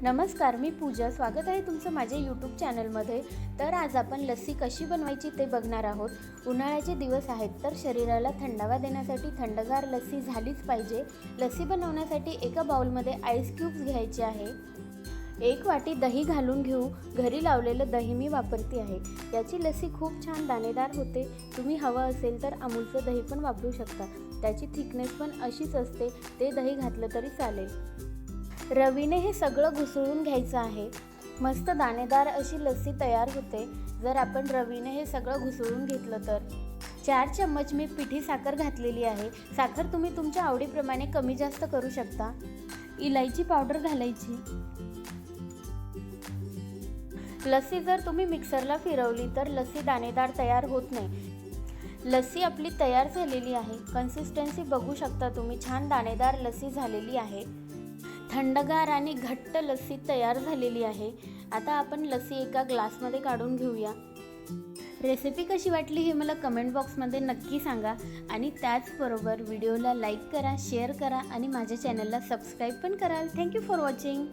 नमस्कार, मी पूजा. स्वागत आहे तुमचं माझ्या यूट्यूब चॅनलमध्ये. तर आज आपण लस्सी कशी बनवायची ते बघणार आहोत. उन्हाळ्याचे दिवस आहेत, तर शरीराला थंडावा देण्यासाठी थंडगार लस्सी झालीच पाहिजे. लस्सी बनवण्यासाठी एका बाउलमध्ये आईस क्यूब्स घ्यायचे आहे. 1 वाटी दही घालून घेऊ. घरी लावलेलं दही मी वापरते आहे. याची लस्सी खूप छान दाणेदार होते. तुम्ही हवं असेल तर अमूलचं दही पण वापरू शकता. त्याची थिकनेस पण अशीच असते. ते दही घातलं तरी चालेल. रवीने हे सगळं घुसळून घ्यायचं आहे. मस्त दाणेदार अशी लस्सी तयार होते जर आपण रवीने हे सगळं घुसळून घेतलं तर. 4 चम्मच मी पिठी साखर घातलेली आहे. साखर तुम्ही तुमच्या आवडीप्रमाणे कमी जास्त करू शकता. इलायची पावडर घालायची. लस्सी जर तुम्ही मिक्सरला फिरवली तर लस्सी दाणेदार तयार होत नाही. लस्सी आपली तयार झालेली आहे. कन्सिस्टन्सी बघू शकता तुम्ही, छान दाणेदार लस्सी झालेली आहे. थंडगार आणि घट्ट लस्सी तयार झालेली आहे. आता आपण लस्सी एका ग्लासमध्ये काढून घेऊया. रेसिपी कशी वाटली हे मला कमेंट बॉक्समध्ये नक्की सांगा आणि त्याचबरोबर व्हिडिओला लाईक करा, शेअर करा आणि माझ्या चॅनलला सबस्क्राईब पण कराल. Thank you for watching.